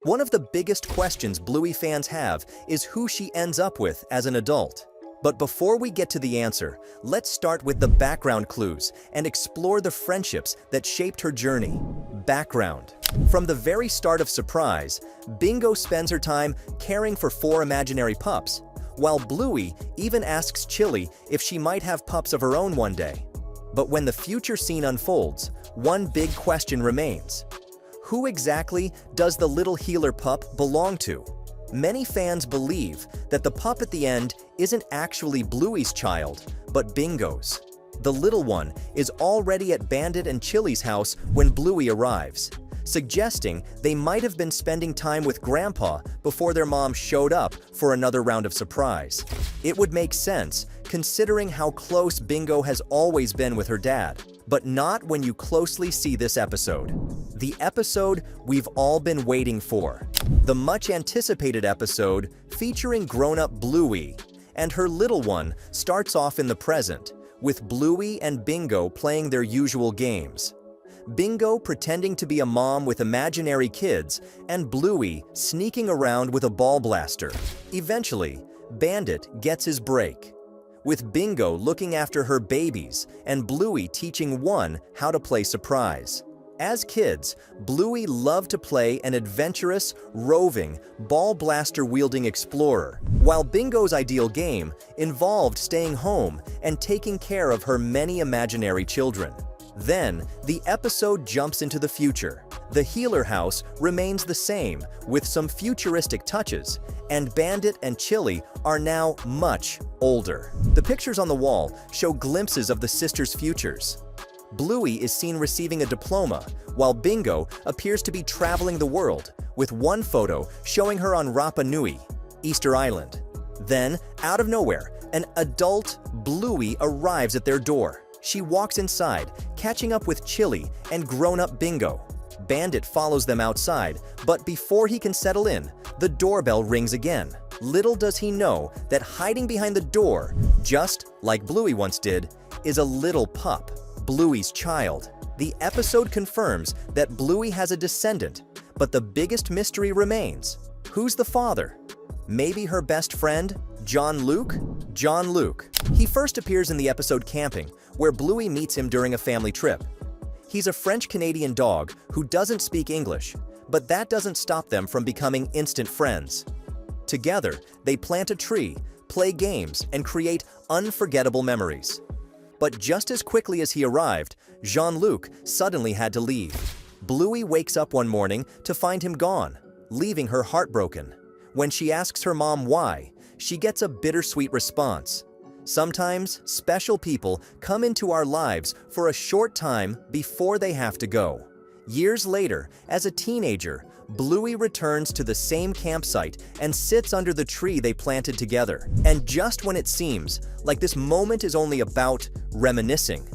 One of the biggest questions Bluey fans have is who she ends up with as an adult. But before we get to the answer, let's start with the background clues and explore the friendships that shaped her journey. Background. From the very start of Surprise, Bingo spends her time caring for 4 imaginary pups, while Bluey even asks Chili if she might have pups of her own one day. But when the future scene unfolds, one big question remains. Who exactly does the little healer pup belong to? Many fans believe that the pup at the end isn't actually Bluey's child, but Bingo's. The little one is already at Bandit and Chili's house when Bluey arrives, suggesting they might have been spending time with Grandpa before their mom showed up for another round of Surprise. It would make sense, considering how close Bingo has always been with her dad. But not when you closely see this episode. The episode we've all been waiting for. The much-anticipated episode featuring grown-up Bluey and her little one starts off in the present, with Bluey and Bingo playing their usual games. Bingo pretending to be a mom with imaginary kids, and Bluey sneaking around with a ball blaster. Eventually, Bandit gets his break, with Bingo looking after her babies and Bluey teaching one how to play Surprise. As kids, Bluey loved to play an adventurous, roving, ball blaster-wielding explorer, while Bingo's ideal game involved staying home and taking care of her many imaginary children. Then, the episode jumps into the future. The healer house remains the same, with some futuristic touches, and Bandit and Chili are now much older. The pictures on the wall show glimpses of the sisters' futures. Bluey is seen receiving a diploma, while Bingo appears to be traveling the world, with one photo showing her on Rapa Nui, Easter Island. Then, out of nowhere, an adult Bluey arrives at their door. She walks inside, catching up with Chili and grown-up Bingo. Bandit follows them outside, but before he can settle in, the doorbell rings again. Little does he know that hiding behind the door, just like Bluey once did, is a little pup, Bluey's child. The episode confirms that Bluey has a descendant, but the biggest mystery remains. Who's the father? Maybe her best friend, John Luke? John Luke. He first appears in the episode Camping, where Bluey meets him during a family trip. He's a French-Canadian dog who doesn't speak English, but that doesn't stop them from becoming instant friends. Together, they plant a tree, play games, and create unforgettable memories. But just as quickly as he arrived, Jean-Luc suddenly had to leave. Bluey wakes up one morning to find him gone, leaving her heartbroken. When she asks her mom why, she gets a bittersweet response. Sometimes, special people come into our lives for a short time before they have to go. Years later, as a teenager, Bluey returns to the same campsite and sits under the tree they planted together. And just when it seems like this moment is only about reminiscing,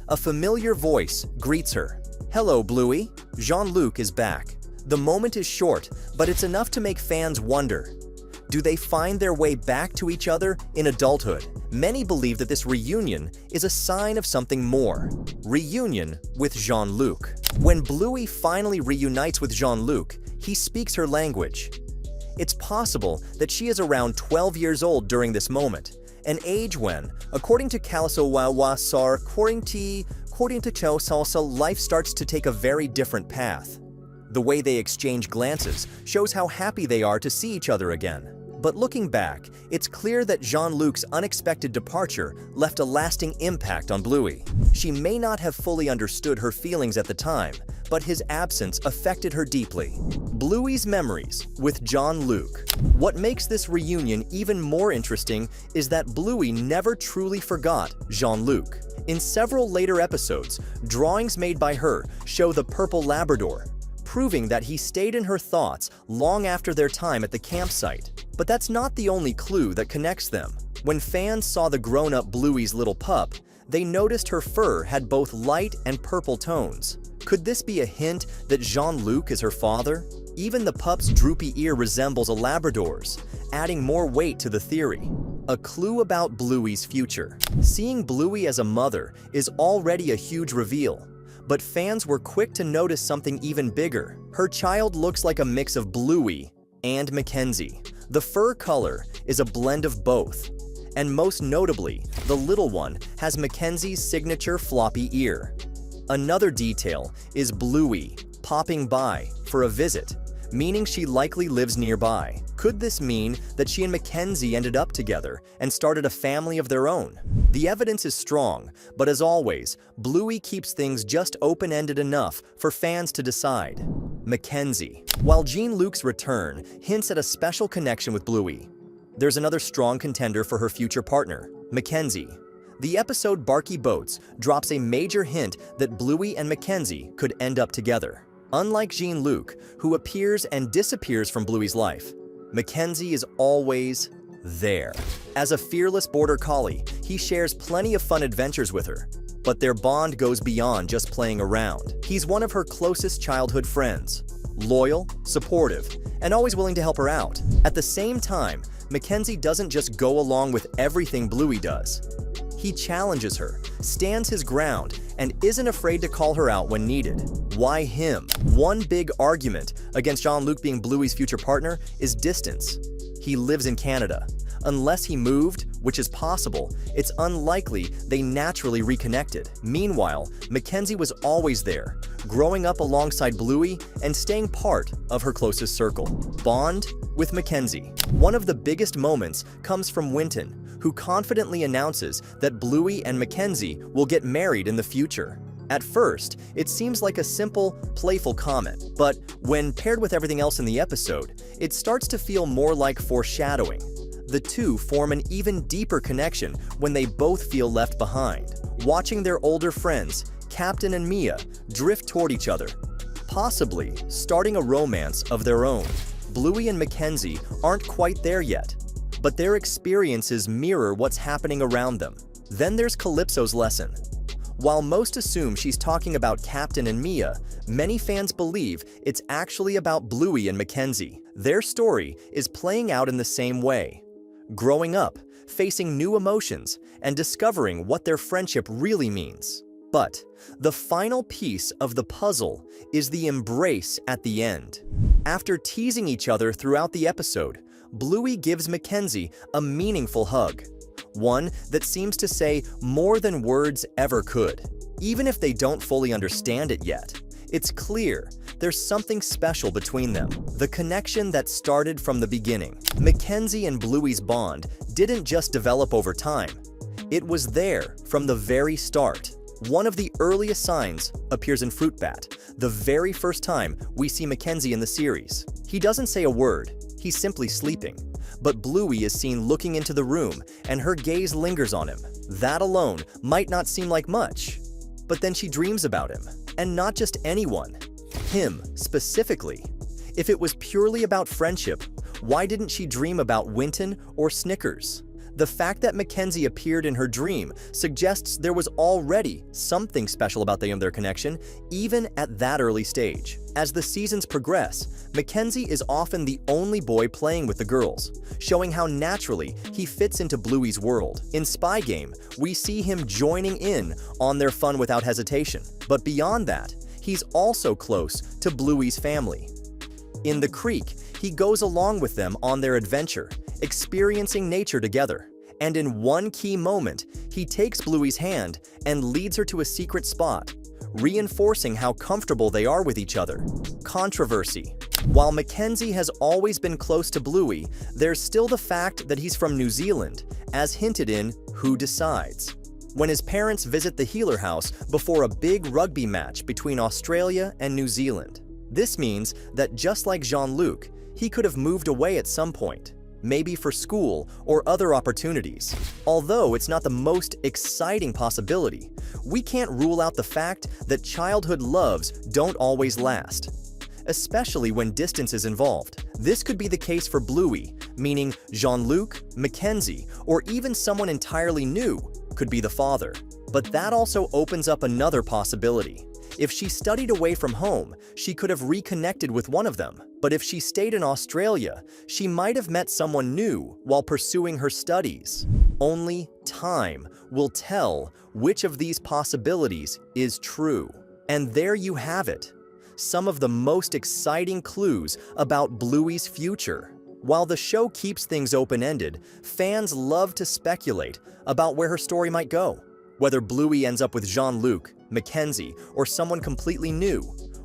a familiar voice greets her. "Hello, Bluey. Jean-Luc is back." The moment is short, but it's enough to make fans wonder. Do they find their way back to each other in adulthood? Many believe that this reunion is a sign of something more. Reunion with Jean-Luc. When Bluey finally reunites with Jean-Luc, he speaks her language. It's possible that she is around 12 years old during this moment, an age when, according to Kalasowawa-sar, according to Chosalsa, life starts to take a very different path. The way they exchange glances shows how happy they are to see each other again. But looking back, it's clear that Jean-Luc's unexpected departure left a lasting impact on Bluey. She may not have fully understood her feelings at the time, but his absence affected her deeply. Bluey's memories with Jean-Luc. What makes this reunion even more interesting is that Bluey never truly forgot Jean-Luc. In several later episodes, drawings made by her show the purple Labrador, proving that he stayed in her thoughts long after their time at the campsite. But that's not the only clue that connects them. When fans saw the grown-up Bluey's little pup, they noticed her fur had both light and purple tones. Could this be a hint that Jean-Luc is her father? Even the pup's droopy ear resembles a Labrador's, adding more weight to the theory. A clue about Bluey's future. Seeing Bluey as a mother is already a huge reveal, But fans were quick to notice something even bigger. Her child looks like a mix of Bluey and Mackenzie. The fur color is a blend of both. And most notably, the little one has Mackenzie's signature floppy ear. Another detail is Bluey popping by for a visit, meaning she likely lives nearby. Could this mean that she and Mackenzie ended up together and started a family of their own? The evidence is strong, but as always, Bluey keeps things just open-ended enough for fans to decide. Mackenzie. While Jean-Luc's return hints at a special connection with Bluey, there's another strong contender for her future partner, Mackenzie. The episode Barky Boats drops a major hint that Bluey and Mackenzie could end up together. Unlike Jean-Luc, who appears and disappears from Bluey's life, Mackenzie is always there. As a fearless border collie, he shares plenty of fun adventures with her, but their bond goes beyond just playing around. He's one of her closest childhood friends, loyal, supportive, and always willing to help her out. At the same time, Mackenzie doesn't just go along with everything Bluey does. He challenges her, stands his ground, and isn't afraid to call her out when needed. Why him? One big argument against Jean-Luc being Bluey's future partner is distance. He lives in Canada. Unless he moved, which is possible, it's unlikely they naturally reconnected. Meanwhile, Mackenzie was always there, growing up alongside Bluey and staying part of her closest circle. Bond with Mackenzie. One of the biggest moments comes from Winton, who confidently announces that Bluey and Mackenzie will get married in the future. At first, it seems like a simple, playful comment, but when paired with everything else in the episode, it starts to feel more like foreshadowing. The two form an even deeper connection when they both feel left behind, watching their older friends, Captain and Mia, drift toward each other, possibly starting a romance of their own. Bluey and Mackenzie aren't quite there yet, but their experiences mirror what's happening around them. Then there's Calypso's lesson. While most assume she's talking about Captain and Mia, many fans believe it's actually about Bluey and Mackenzie. Their story is playing out in the same way. Growing up, facing new emotions, and discovering what their friendship really means. But the final piece of the puzzle is the embrace at the end. After teasing each other throughout the episode, Bluey gives Mackenzie a meaningful hug. One that seems to say more than words ever could. Even if they don't fully understand it yet, it's clear there's something special between them. The connection that started from the beginning. Mackenzie and Bluey's bond didn't just develop over time. It was there from the very start. One of the earliest signs appears in Fruit Bat, the very first time we see Mackenzie in the series. He doesn't say a word, he's simply sleeping. But Bluey is seen looking into the room, and her gaze lingers on him. That alone might not seem like much, but then she dreams about him. And not just anyone, him specifically. If it was purely about friendship, why didn't she dream about Winton or Snickers? The fact that Mackenzie appeared in her dream suggests there was already something special about their connection, even at that early stage. As the seasons progress, Mackenzie is often the only boy playing with the girls, showing how naturally he fits into Bluey's world. In Spy Game, we see him joining in on their fun without hesitation. But beyond that, he's also close to Bluey's family. In the creek, he goes along with them on their adventure, experiencing nature together. And in one key moment, he takes Bluey's hand and leads her to a secret spot, reinforcing how comfortable they are with each other. Controversy. While Mackenzie has always been close to Bluey, there's still the fact that he's from New Zealand, as hinted in Who Decides? When his parents visit the Healer House before a big rugby match between Australia and New Zealand. This means that just like Jean-Luc, he could have moved away at some point, maybe for school or other opportunities. Although it's not the most exciting possibility, we can't rule out the fact that childhood loves don't always last, especially when distance is involved. This could be the case for Bluey, meaning Jean-Luc, Mackenzie, or even someone entirely new could be the father. But that also opens up another possibility. If she studied away from home, she could have reconnected with one of them. But if she stayed in Australia, she might have met someone new while pursuing her studies. Only time will tell which of these possibilities is true. And there you have it, some of the most exciting clues about Bluey's future. While the show keeps things open-ended, fans love to speculate about where her story might go. Whether Bluey ends up with Jean-Luc, Mackenzie, or someone completely new,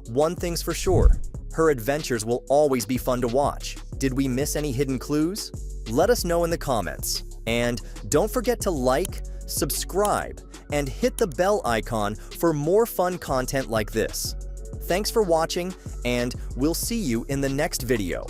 one thing's for sure, her adventures will always be fun to watch. Did we miss any hidden clues? Let us know in the comments. And don't forget to like, subscribe, and hit the bell icon for more fun content like this. Thanks for watching, and we'll see you in the next video.